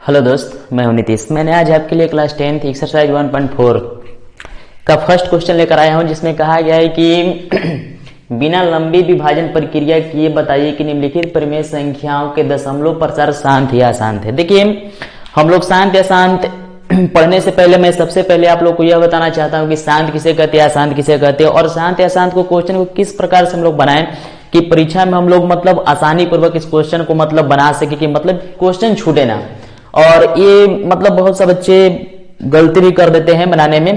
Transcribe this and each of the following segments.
Hello दोस्त, मैं हूं नीतीश। मैंने आज आपके लिए क्लास 10th एक्सरसाइज 1.4 का फर्स्ट क्वेश्चन लेकर आया हूं, जिसमें कहा गया है कि बिना लंबी विभाजन प्रक्रिया किए बताइए कि निम्नलिखित परिमेय संख्याओं के दशमलव प्रसार शांत या अशांत है। देखिए, हम लोग शांत या अशांत पढ़ने से पहले मैं सबसे पहले आप लोग को यह बताना चाहता हूं कि शांत किसे कहते हैं, अशांत किसे कहते हैं, और शांत या अशांत को क्वेश्चन को किस प्रकार से हम लोग बनाएं कि परीक्षा में हम लोग मतलब आसानी पूर्वक इस क्वेश्चन को मतलब बना सके कि मतलब क्वेश्चन छूटे ना। और ये मतलब बहुत सा बच्चे गलती भी कर देते हैं बनाने में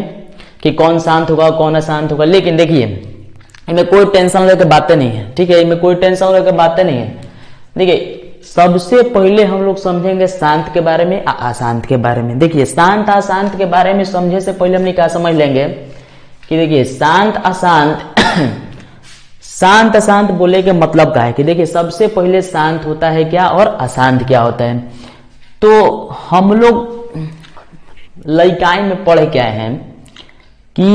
कि कौन शांत होगा कौन अशांत होगा। लेकिन देखिए, इनमें कोई टेंशन लेकर बातें नहीं है, ठीक है, इनमें कोई टेंशन लेकर बातें नहीं है। देखिए, सबसे पहले हम लोग समझेंगे शांत के बारे में, अशांत के बारे में। देखिए, शांत अशांत के बारे में समझे से पहले हम क्या समझ लेंगे कि देखिए शांत अशांत शांत अशांत बोले के मतलब क्या है कि देखिए, सबसे पहले शांत होता है क्या और अशांत क्या होता है। तो हम लोग लइकाई में पढ़े क्या है कि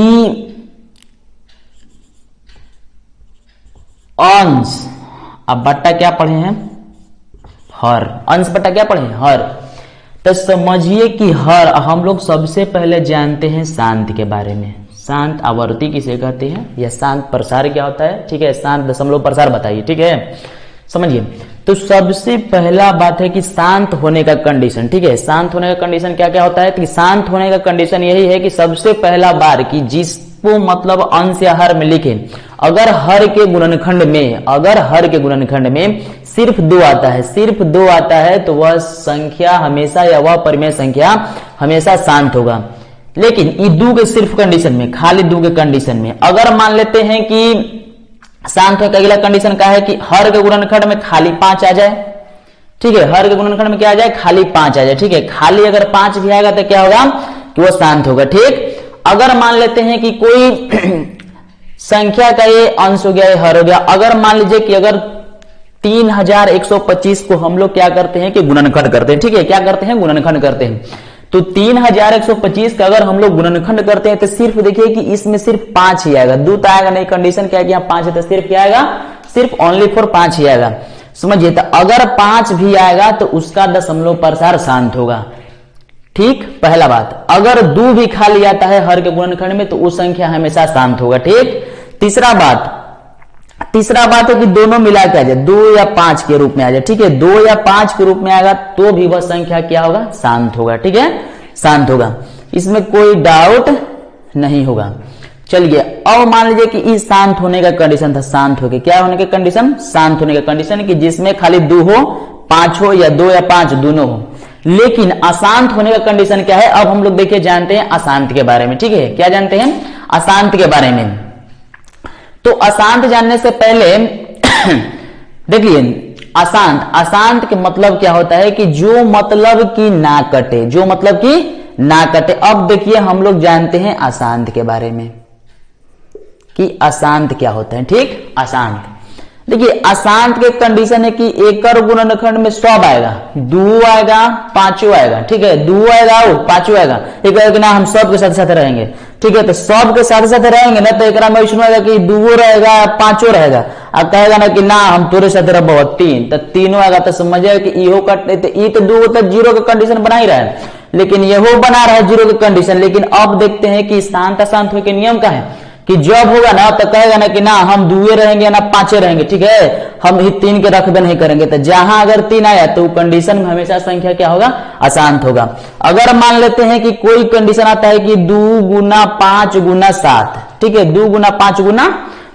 अंश अब बट्टा क्या पढ़े हैं, हर। अंश बट्टा क्या पढ़े हैं, हर। तो समझिए कि हर हम लोग सबसे पहले जानते हैं शांत के बारे में। शांत आवर्ती किसे कहते हैं या शांत प्रसार क्या होता है, ठीक है, शांत दशमलव प्रसार बताइए, ठीक है, समझिए। तो सबसे पहला बात है कि शांत होने का कंडीशन, ठीक है, शांत होने का कंडीशन क्या क्या होता है। तो शांत होने का कंडीशन यही है कि सबसे पहला बार कि जिसको मतलब अंश या हर में लिखे, अगर हर के गुणनखंड में सिर्फ दो आता है तो वह संख्या हमेशा या वह परिमेय संख्या हमेशा शांत होगा। लेकिन ये दो के सिर्फ कंडीशन में, खाली दो के कंडीशन में, अगर मान लेते हैं कि शांत होने का अगला कंडीशन क्या है कि हर के गुणनखंड में खाली 5 आ जाए, ठीक है, हर के गुणनखंड में क्या आ जाए, खाली 5 आ जाए, ठीक है, खाली अगर 5 भी आएगा तो क्या होगा कि वो शांत होगा, ठीक। अगर मान लेते हैं कि कोई संख्या का ये अंश हो गया, ये हर हो गया। अगर मान लीजिए कि अगर 3125 को हम लोग क्या करते हैं कि गुणनखंड करते हैं, ठीक है, क्या करते हैं, गुणनखंड करते हैं। तो 3125 का अगर हम लोग गुणनखंड करते हैं तो सिर्फ देखिए कि इसमें सिर्फ 5 ही आएगा, 2 तो आएगा नहीं। कंडीशन क्या है कि यहाँ 5 है तो सिर्फ क्या आएगा, सिर्फ ओनली फॉर 5 ही आएगा, समझिए। तो अगर 5 भी आएगा तो उसका दशमलव प्रसार शांत होगा, ठीक, पहला बात। अगर 2 भी खाली आता है हर के गुणनखंड में तो वो संख्या हमेशा शांत होगा, ठीक। तीसरा बात है कि दोनों मिला के आ जाए, 2 या 5 के रूप में आ जाए, ठीक है, 2 या 5 के रूप में आएगा तो भी वह संख्या क्या होगा, शांत होगा, ठीक है, शांत होगा, इसमें कोई डाउट नहीं होगा। चलिए, अब मान लीजिए कि इस शांत होने का कंडीशन था, शांत होके क्या होने का कंडीशन, शांत होने का कंडीशन कि जिसमें खाली 2 हो, 5 हो, या 2 या 5 दोनों हो। लेकिन अशांत होने का कंडीशन क्या है, अब हम लोग देखिए जानते हैं अशांत के बारे में, ठीक है, क्या जानते हैं, अशांत के बारे में। तो अशांत जानने से पहले देखिए, अशांत के मतलब क्या होता है कि जो मतलब कि ना कटे, जो मतलब कि ना कटे। अब देखिए, हम लोग जानते हैं अशांत के बारे में कि अशांत क्या होता है, ठीक। अशांत देखिए, अशांत के कंडीशन है कि एकड़ गुणनखंड में सब आएगा, 2 आएगा, 5 आएगा, ठीक है, 2 आएगा और 5 आएगा। एक कि ना हम सब के साथ साथ रहेंगे, ठीक है, तो सब के साथ साथ रहेंगे ना, तो एक में आएगा कि 2 रहेगा, 5 रहेगा। अब कहेगा ना कि ना हम तोरे साथ रहो 3, तो 3 आएगा, तो समझिए कि इहो कट, तो 2 तो 0 का कंडीशन बना ही रहा है, लेकिन यहो बना रहा है 0 के कंडीशन। लेकिन अब देखते हैं कि शांत अशांत होने के नियम क्या है कि जब होगा ना तो कहेगा ना कि ना हम 2 रहेंगे ना 5 रहेंगे, ठीक है, हम ही 3 के रखबे नहीं करेंगे। तो जहां अगर 3 आया तो कंडीशन में हमेशा संख्या क्या होगा, अशांत होगा। अगर मान लेते हैं कि कोई कंडीशन आता है कि 2 गुना 5 गुना 7, ठीक है, 2 गुना 5 गुना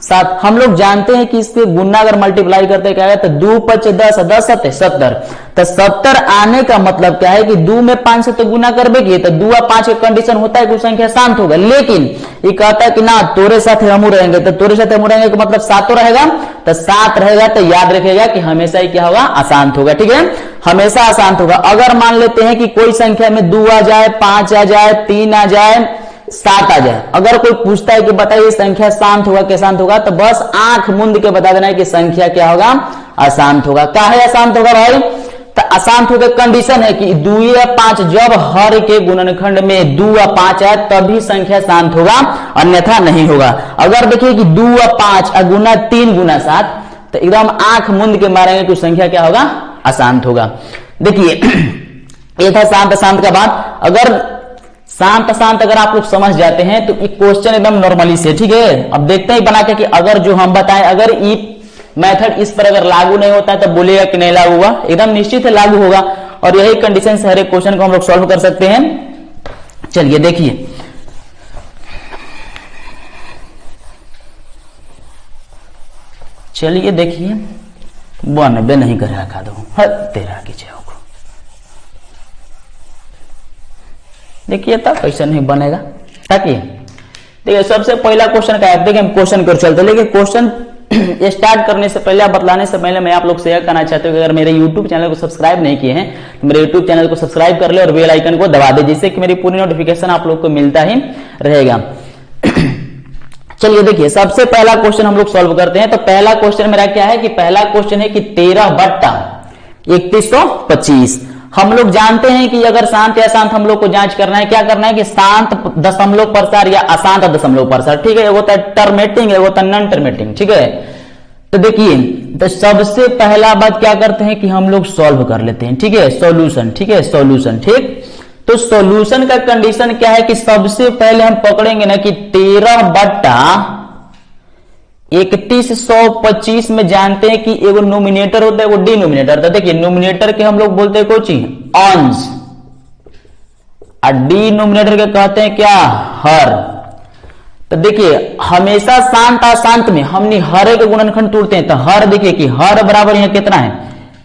7, हम लोग जानते हैं कि इसके गुना अगर मल्टीप्लाई करते हैं क्या है, तो 2 5 10 10 7 70। तो 70 आने का मतलब क्या है कि 2 में 5 से तो गुना करबे किए, तो 2 और 5 का कंडीशन होता है कि संख्या शांत होगा। लेकिन ये कहता है कि ना तोरे साथ हम रहेंगे, तो तोरे साथ हम रहेंगे का मतलब 7 रहेगा, तो 7 रहेगा तो याद रखिएगा कि हमेशा ही क्या होगा, अशांत होगा, ठीक है, हमेशा अशांत होगा। अगर मान लेते हैं कि कोई संख्या में 2 आ जाए, 5 आ जाए, 3 आ जाए, 7 आ जाए, अगर कोई पूछता है कि बताइए संख्या शांत होगा क्या शांत होगा, तो बस आंख मूंद के बता देना है कि संख्या क्या होगा, अशांत होगा। क्या है अशांत होगा भाई, तो अशांत होगा कंडीशन है कि 2 या 5, जब हर के गुणनखंड में 2 या 5 है तभी संख्या शांत होगा, अन्यथा नहीं होगा। अगर देखिए कि 2 या 5 गुना 3 गुना 7, तो एकदम आंख मूंद के मारेंगे कि संख्या क्या होगा, अशांत होगा। देखिए ये था शांत शांत का बात। अगर शांत शांत अगर आप लोग समझ जाते हैं तो एक क्वेश्चन एकदम नॉर्मली से, ठीक है। अब देखते हैं बना के कि अगर जो हम बताएं अगर इफ मेथड इस पर अगर लागू नहीं होता है तो बोलिएगा कि नहीं लागू हुआ, एकदम निश्चित है लागू होगा। और यही कंडीशन से हर एक क्वेश्चन को हम लोग सॉल्व कर सकते हैं। चलिए देखिए, चलिए देखिए, 92 नहीं कर रखा दो तेरा कीजिए। देखिए तब कैसे नहीं बनेगा, ताकि देखिए सबसे पहला क्वेश्चन क्या है, देखिए हम क्वेश्चन कर चलते, लेकिन क्वेश्चन स्टार्ट करने से पहले, बतलाने से पहले मैं आप लोग से यह कहना चाहता हूँ कि अगर मेरे YouTube चैनल को सब्सक्राइब नहीं किए हैं तो मेरे YouTube चैनल को सब्सक्राइब कर ले और बेल आइकन को दबा दे, जिससे कि मेरी पूरी नोटिफिकेशन आप लोग को मिलता ही रहेगा। चलिए देखिए, सबसे पहला क्वेश्चन हम लोग सॉल्व करते हैं। तो पहला क्वेश्चन मेरा क्या है कि पहला क्वेश्चन है कि 13/3125। हम लोग जानते हैं कि अगर शांत या अशांत हम लोग को जांच करना है, क्या करना है कि शांत दशमलव प्रसार या अशांत दशमलव प्रसार, ठीक है। एक होता है टर्मिनेटिंग, एक होता है नॉन टर्मिनेटिंग, ठीक है। तो देखिए, तो सबसे पहला बात क्या करते हैं कि हम लोग सॉल्व कर लेते हैं, ठीक है, सॉल्यूशन, ठीक है, सॉल्यूशन, ठीक। तो सॉल्यूशन का कंडीशन क्या है कि सबसे पहले हम पकड़ेंगे ना कि 13/3125 में जानते हैं कि एगो नोमिनेटर होता है, एगो डिनोमिनेटर। तो देखिए, नोमिनेटर के हम लोग बोलते हैं कोई चीज अंश, और डिनोमिनेटर के कहते हैं क्या, हर। तो देखिए, हमेशा शांत अशांत में हमने हर के गुणनखंड तोड़ते हैं। तो हर देखिए कि हर बराबर यहाँ कितना है,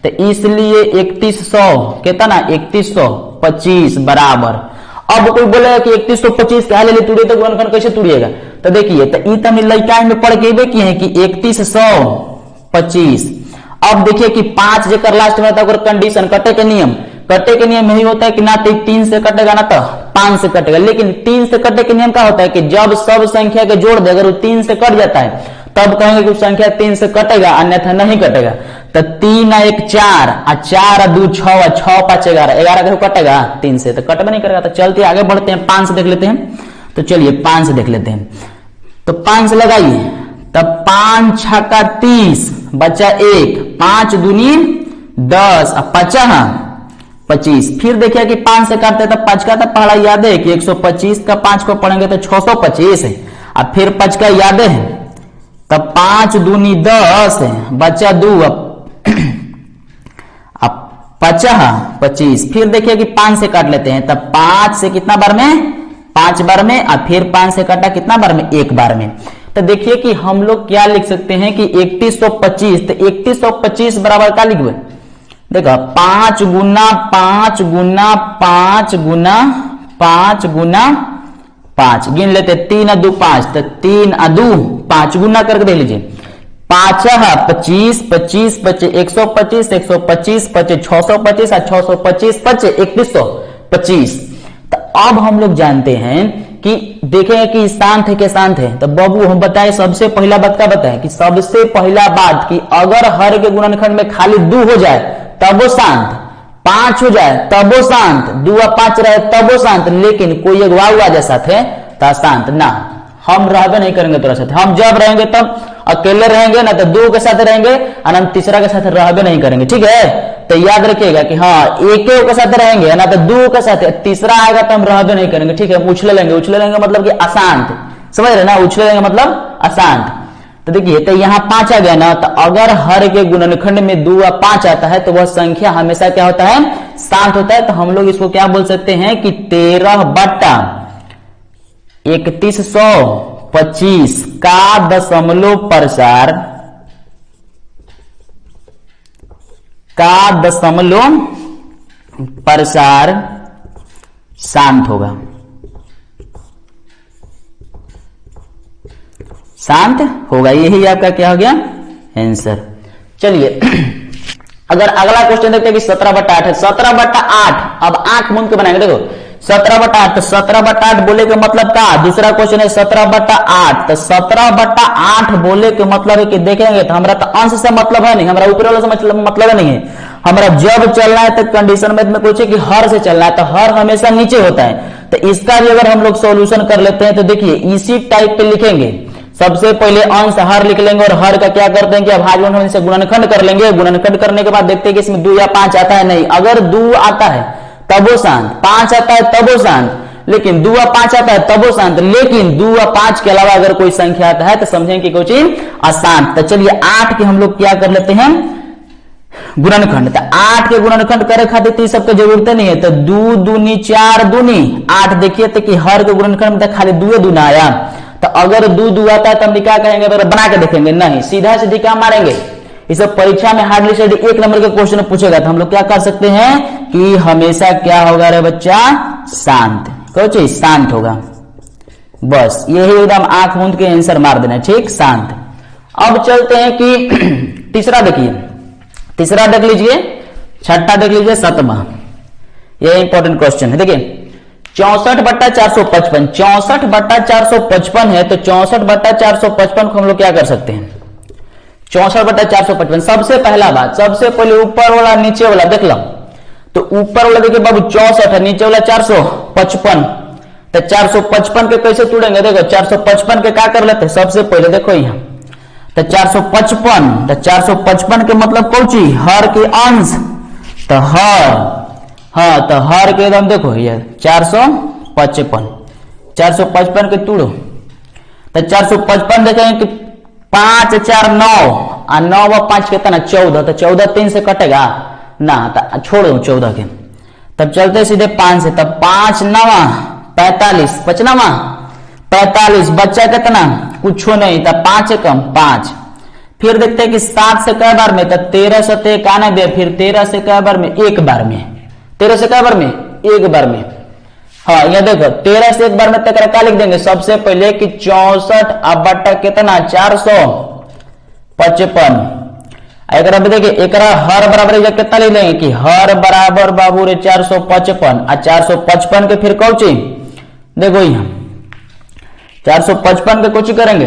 तो इसलिए 3100 कितना ना 3125 बराबर। अब कोई बोलेगा कि 3125 क्या ले तोड़े तो गुणनखंड कैसे तोड़िएगा। तो देखिए, तो ई तो लड़का में पढ़ के किए हैं कि 3125। अब देखिए कि 5 जेकर लास्ट में था कंडीशन कटे के नियम, कटे के नियम यही होता है कि ना तो 3 से कटेगा ना तो 5 से कटेगा। लेकिन 3 से कटे के नियम क्या होता है कि जब सब संख्या के जोड़ दे, अगर वो 3 से कट जाता है तब कहेंगे कि संख्या 3 से कटेगा, अन्यथा नहीं कटेगा। तो 3 और 1 4 और 4 और 2 6 और 6 5 11, 11 कैसे कटेगा 3 से, तो कटबे नहीं करेगा। तो चलते आगे बढ़ते हैं, 5 से देख लेते हैं। तो चलिए 5 से देख लेते हैं। तो 5 से लगाइए, तब 5 छक्का 30 बचा 1, 5 दूनी 10 और 25। फिर देखिए कि 5 से काटते हैं, तब 5 का तो पहला याद है कि 125 का 5 को पढ़ेंगे तो 625 है, और फिर 5 का याद है, तब 5 दूनी 10 है, बचा 2 अब 25। फिर देखिए कि 5 से काट लेते हैं, तब 5 से कितना बार में 5 बार में, और फिर 5 से काटा कितना बार में 1 बार में। तो देखिए कि हम लोग क्या लिख सकते हैं कि 3125। तो 3125 बराबर क्या लिखबे, देखो 5 गुना 5 गुना 5 गुना 5 गुना 5 गिन लेते, 3 और 2 5, तो 3 और 2 5 गुना करके देख लीजिए, 5 25 25 25 125 125 25 625 और 625 25 3125। तो अब हम लोग जानते हैं कि देखेंगे कि शांत है कि शांत है। तो बाबू हम बताए सबसे पहला बात क्या बताए कि सबसे पहला बात कि अगर हर के गुणनखंड में खाली 2 हो जाए तब वो शांत, 5 हो जाए तब वो शांत, 2 और 5 रहे तब वो शांत, लेकिन कोई एक वाव आ जाए साथ है तो शांत ना, हम रहबे नहीं करेंगे तोरा साथ। हम जब रहेंगे तब अकेले रहेंगे ना, तो 2 के साथ रहेंगे और हम तीसरा के साथ रहबे नहीं करेंगे, ठीक है। तो याद रखिएगा कि हाँ एक के साथ रहेंगे ना, तो 2 के साथ, तीसरा आएगा तो हम रहबे नहीं करेंगे, ठीक है। उछले लेंगे, उछले लेंगे मतलब कि अशांत, समझ रहे ना, उछले लेंगे मतलब अशांत। तो देखिए, तो यहाँ 5 आ गया ना, तो अगर हर के गुणनखंड में 2 और 5 आता है तो वह संख्या हमेशा क्या होता है, शांत होता है। तो हम लोग इसको क्या बोल सकते हैं कि 13/3125 का दशमलव प्रसार शांत होगा, शांत होगा। यही आपका क्या हो गया आंसर। चलिए अगर अगला क्वेश्चन देखते हैं कि 17/8 है, 17/8 अब आंख मूंद के बनाएंगे। देखो 17/8, तो 17/8 बोले के मतलब क्या, दूसरा क्वेश्चन है 17/8। तो 17/8 बोले के मतलब है कि देखेंगे तो हमारा तो अंश से मतलब है नहीं, हमारा ऊपर वाला से मतलब नहीं है। हमारा जब चलना है तो कंडीशन में पूछे कि हर से चलना है, तो हर हमेशा नीचे होता है। तो इसका भी अगर हम लोग सॉल्यूशन कर लेते हैं तो देखिए इसी टाइप पे लिखेंगे। सबसे पहले अंश हर लिख लेंगे और हर का क्या करते हैं कि अभाज्य से गुणनखंड कर लेंगे। गुणनखंड करने के बाद देखते हैं कि इसमें 2 या 5 आता है, नहीं। अगर 2 आता है तब वो शांत, 5 आता है तब वो शांत, लेकिन 2 व 5 आता है तब वो शांत, लेकिन 2 व 5 के अलावा अगर कोई संख्या आता है तो समझें कि कोई चीज अशांत। तो चलिए 8 के हम लोग क्या कर लेते हैं, गुणनखंड। तो 8 के गुणनखंड करे खातिर तो सबके जरूरत नहीं है, तो 2 दूनी 4 दूनी 8। देखिए तो कि हर के गुणनखंड में खाली 2 दूना आया, तो अगर 2 2 आता है तो हम क्या कहेंगे, अगर बना के देखेंगे नहीं, सीधा सीधी क्या मारेंगे। इस परीक्षा में हार्डली से 1 नंबर के क्वेश्चन पूछेगा तो हम लोग क्या कर सकते हैं कि हमेशा क्या होगा रे बच्चा, शांत, कोई चीज शांत होगा। बस यही एकदम आंख मूंद के आंसर मार देना, ठीक, शांत। अब चलते हैं कि तीसरा देखिए, तीसरा देख लीजिए, छठा देख लीजिए, 7वां, ये इंपॉर्टेंट क्वेश्चन है। देखिए 64/455, 64/455 है, तो 64/455 को हम लोग क्या कर सकते हैं, 64/455। सबसे पहला बात, सबसे पहले ऊपर वाला नीचे वाला देख लो, तो ऊपर वाला देखिए बाबू 64 है, नीचे वाला 455, तो 455 के कैसे तोड़ेंगे, देखो 455 के क्या कर लेते हैं, सबसे पहले देखो यहाँ, तो 455, तो 455 के मतलब कौन चीज, हर के अंश, तो हर, हाँ तो हर के एकदम देखो ये 455, 455 के तोड़ो, तो 455 देखेंगे कि 5 4 9 और 9 व 5 कितना 14, तो 14 3 से कटेगा ना, तो छोड़ो 14 के, तब चलते सीधे 5 से, तब 5 9 45, 45 बच्चा कितना, कुछ नहीं, तब 5 कम 5। फिर देखते हैं कि 7 से कई बार में, तो 13 से 91, फिर 13 से कई बार में, एक बार में, 13 से कई बार में, एक बार में, हाँ ये देखो 13 से एक बार में तक क्या लिख देंगे, सबसे पहले कि 64 अब बट्टा कितना 455। एक देखिए एक हर बराबर कितना लिख देंगे कि हर बराबर बाबू रे 455, और 455 के फिर कौन चीज देखो यहाँ 455 के कुछ करेंगे,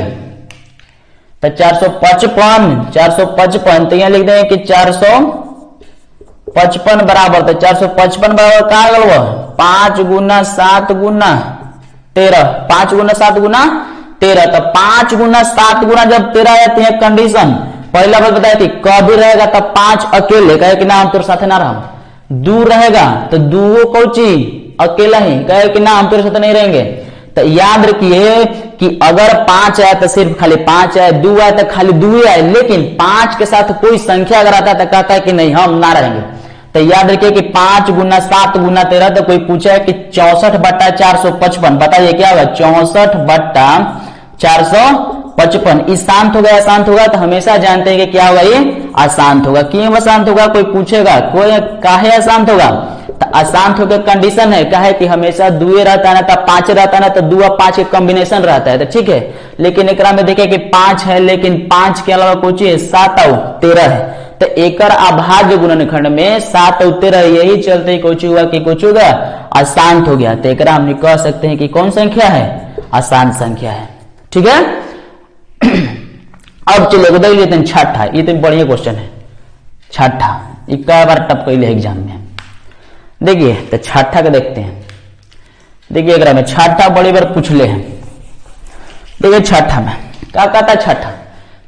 तो 455 तो यहाँ लिख देंगे कि 455 बराबर, तो 455 बराबर क्या गलवा 5 गुना 7 गुना 13, 5 गुना 7 गुना 13, तो 5 गुना 7 गुना जब 13 आती है कंडीशन, पहला बात बताई थी कभी रहेगा तब 5 अकेले, कहे कि ना हम तेरे साथ ना रहा, दूर रहेगा तो दूर को चीज अकेला ही, कहे कि ना हम तेरे साथ नहीं रहेंगे। तो याद रखिए कि अगर 5 आए तो सिर्फ खाली 5 आए, 2 आए तो खाली 2 आए, लेकिन 5 के साथ कोई संख्या अगर आता है तो कहता है कि नहीं हम ना रहेंगे। तो याद रखिए कि 5 गुना 7 गुना 13, तो कोई पूछा है कि 64/455, बताइए क्या होगा 64/455, इस शांत होगा अशांत होगा, तो हमेशा जानते हैं कि क्या होगा ये अशांत होगा। क्यों अशांत होगा, कोई पूछेगा कोई काहे अशांत होगा, तो अशांत होकर कंडीशन है क्या है कि हमेशा 2 रहता है ना, तो 5 रहता है ना, तो 2 और 5 के कॉम्बिनेशन रहता है, तो ठीक है। लेकिन एक में देखिए कि 5 है, लेकिन 5 के अलावा कुछ है 7 और 13 है, तो एकर अभाज्य गुणनखंड में 7 और 13, यही चलते कुछ हुआ कि कुछ होगा अशांत हो गया, तो एक हम कह सकते हैं कि कौन संख्या है, अशांत संख्या है, ठीक है। अब चलिए बदल लेते हैं छठा, ये तो बढ़िया क्वेश्चन है छठा, कई बार टपकैले एग्जाम में। देखिए तो छठा का देखते हैं, देखिए एक में छठा बड़ी बार पूछ ले हैं। देखिए छठा में क्या कहता है,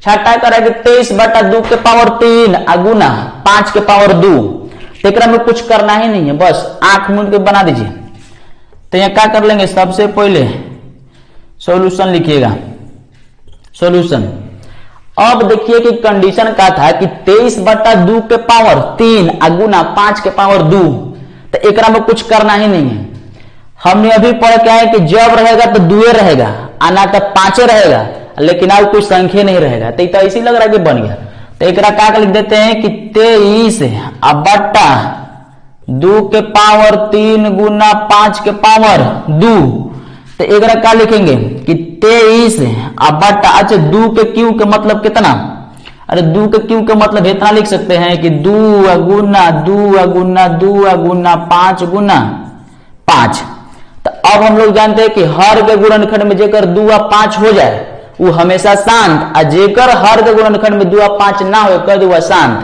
छठा कह रहा है कि 23/2 के पावर 3 गुना 5 के पावर 2, एक में कुछ करना ही नहीं है, बस आंख मूंद के बना दीजिए। तो यहाँ क्या कर लेंगे, सबसे पहले सॉल्यूशन लिखिएगा, सॉल्यूशन। अब देखिए कि कंडीशन क्या था कि 23/2 के पावर 3 गुना 5 के पावर 2, तो एक में कुछ करना ही नहीं है। हमने अभी पढ़ा क्या है कि जब रहेगा तो 2 रहेगा, आना तो 5 रहेगा, लेकिन अब कुछ संख्या नहीं रहेगा, तो इसी लग रहा है कि बन गया। तो एक क्या लिख देते हैं कि 23/2 के पावर 3 गुना 5 के पावर 2, तो एक क्या लिखेंगे कि 23/, अच्छा 2 के क्यू के मतलब कितना, अरे 2 के क्यू के मतलब इतना लिख सकते हैं कि 2 गुना 2 गुना 2 गुना 5 गुना 5। तो अब हम लोग जानते हैं कि हर के गुणनखंड में जेकर 2 और 5 हो जाए वो हमेशा शांत, और जेकर हर के गुणनखंड में 2 और 5 ना हो कर दो अशांत,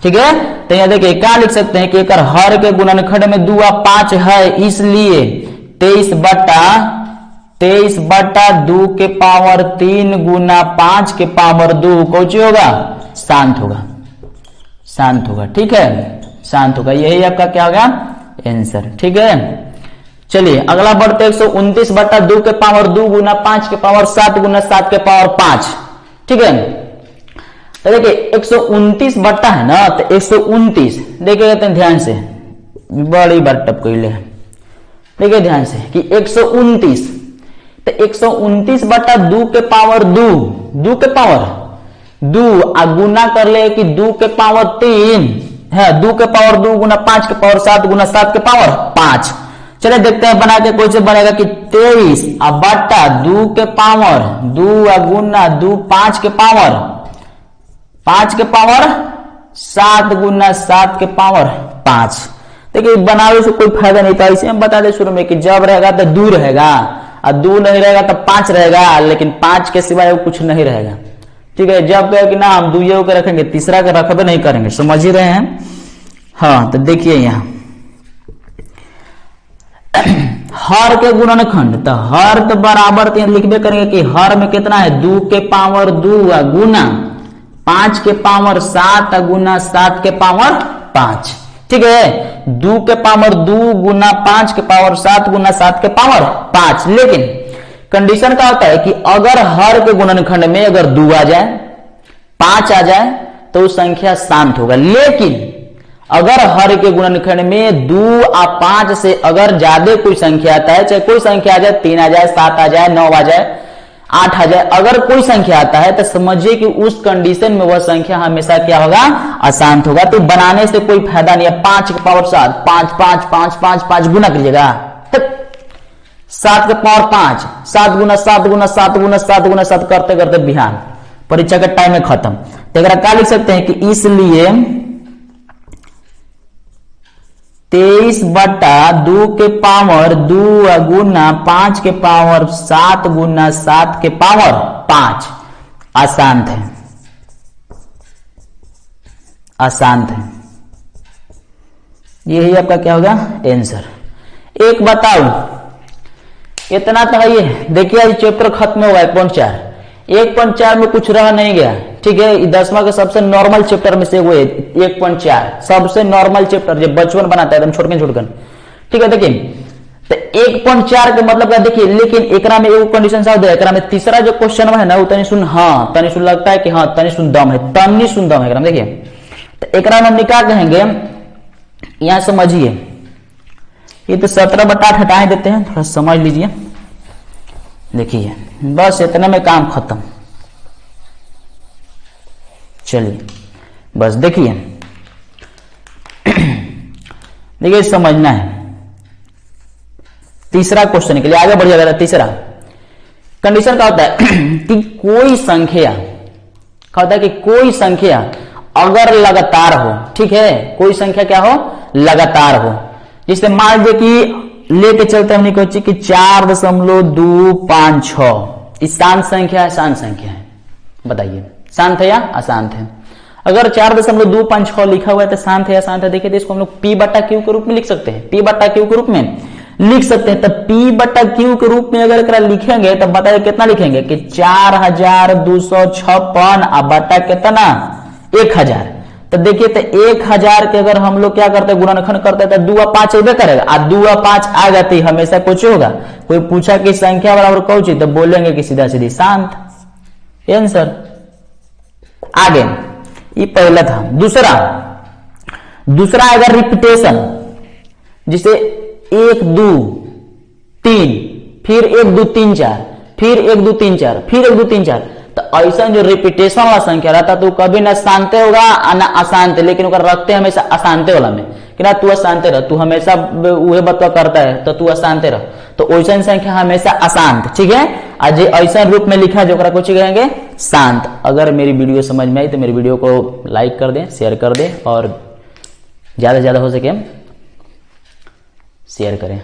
ठीक है। तो यहाँ देखिए क्या लिख सकते हैं कि एक हर के गुणनखंड में 2 और 5 है, इसलिए 23/2 के पावर 3 गुना 5 के पावर 2 कौन होगा, शांत होगा, शांत होगा, ठीक है, शांत होगा। यही आपका क्या होगा, आंसर। ठीक है, चलिए अगला बढ़ते 129 बटा 2 के पावर 2 गुना 5 के पावर 7 गुना 7 के पावर 5। ठीक है, तो देखिए 129 बट्टा है ना, तो 129 देखिए ध्यान से, बड़ी बार टपकोई ले, देखिए ध्यान से कि 129, तो 129 बट्टा 2 के पावर 2 के पावर 2 गुना कर ले कि 2 के पावर 3 है, 2 के पावर 2 गुना 5 के पावर 7 गुना 7 के पावर 5। चलिए देखते हैं बना के कैसे बनेगा कि 23 बट्टा 2 के पावर 2 गुना 2 5 के पावर 7 गुना 7 के पावर 5। देखिए बनाने से कोई फायदा नहीं था, इसे हम बता दें शुरू में कि जब रहेगा तो 2 रहेगा और 2 नहीं रहेगा तो 5 रहेगा, लेकिन 5 के सिवाय कुछ नहीं रहेगा। ठीक है, जब कहे कि ना हम 2 के रखेंगे, तीसरा का रखबे नहीं करेंगे, समझ ही रहे हैं। हाँ, तो देखिए यहाँ हर के गुणनखंड, तो हर तो बराबर लिखबे करेंगे कि हर में कितना है 2 के पावर 2 गुना 5 के पावर 7 गुना 7 के पावर 5। ठीक है, 2 के पावर 2 गुना 5 के पावर 7 गुना 7 के पावर 5। लेकिन कंडीशन क्या होता है कि अगर हर के गुणनखंड में अगर 2 आ जाए 5 आ जाए तो वो संख्या शांत होगा। लेकिन अगर हर के गुणनखंड में 2 और 5 से अगर ज्यादा कोई संख्या आता है, चाहे कोई संख्या आ जाए, 3 आ जाए, 7 आ जाए, 9 आ जाए, 8 आ जाए, अगर कोई संख्या आता है तो समझिए कि उस कंडीशन में वह संख्या हमेशा क्या होगा, अशांत होगा। तो बनाने से कोई फायदा नहीं है। 5 के पावर 7 5 5 5 5 5 गुना करिएगा, 7 के पावर 5 7 गुना 7 गुना 7 गुना 7 गुना 7 करते करते बिहान परीक्षा के टाइम में खत्म। तो अगर क्या लिख सकते हैं कि इसलिए 23 बटा 2 के पावर 2 गुना 5 के पावर 7 गुना 7 के पावर 5 अशांत है, अशांत है। यही आपका क्या होगा आंसर। एक बताओ, इतना तो है ये। देखिए आज चैप्टर खत्म होगा 1.4, 1.4 में कुछ रह नहीं गया। ठीक है, 10वां के सबसे नॉर्मल चैप्टर में से वो 1.4 सबसे नॉर्मल चैप्टर जो बचपन बनाता है एकदम छोटकन। ठीक है, देखिए तो 1.4 के मतलब क्या, देखिए लेकिन एकरा में एगो कंडीशन साथ एकरा में तीसरा जो क्वेश्चन है ना वो तनी सुन, हाँ तनी सुन लगता है कि हाँ तनी सुन दम है, तनी सुन दम है एकरा में। देखिए तो एकरा में निकाह कहेंगे, यहां समझिए ये तो 17 बटा 8 हटा देते हैं, थोड़ा समझ लीजिए। देखिए बस इतने में काम खत्म। चलिए बस देखिए देखिए समझना है। तीसरा क्वेश्चन के लिए आगे बढ़ जाएगा। तीसरा कंडीशन क्या होता है कि कोई संख्या, क्या होता है कि कोई संख्या अगर लगातार हो, ठीक है, कोई संख्या क्या हो, लगातार हो। जिससे मान लीजिए कि लेके चलते हमने कोई कि 4.256 शांत संख्या है, शांत संख्या है, बताइए शांत है या अशांत है। अगर 4.256 लिखा हुआ है तो शांत है या अशांत है। देखिए तो इसको हम लोग P बटा Q के रूप में लिख सकते हैं, P बटा Q के रूप में लिख सकते हैं। तो P बटा Q के रूप में अगर लिखेंगे तब बताइए कितना लिखेंगे कि 4256 बटा कितना 1000। तो देखिए तो 1000 के अगर हम लोग क्या करते हैं गुणनखंड करते हैं तो 2 और 5 अबे करेगा, और 2 और 5 आ जाती हमेशा कुछ होगा। कोई पूछा कि संख्या बराबर कौन चीज, तो बोलेंगे कि सीधा सीधी शांत आंसर। आगे ये पहला था। दूसरा अगर रिपीटेशन, जिसे 1 2 3 फिर 1 2 3 4 फिर 1 2 3 4 फिर 1 2 3 4, तो ऐसा जो रिपीटेशन वाला संख्या रहता तो कभी ना शांत होगा ना अशांत, लेकिन रखते हमेशा अशांत वाला में कि ना तू अशांत रह, तू हमेशा वह बतवा करता है तो तू अशांत रह। तो वैसा संख्या हमेशा अशांत, ठीक है। आज ऐसा रूप में लिखा जो कुछ कहेंगे शांत। अगर मेरी वीडियो समझ में आई तो मेरी वीडियो को लाइक कर दें, शेयर कर दें और ज्यादा से ज्यादा हो सके शेयर करें।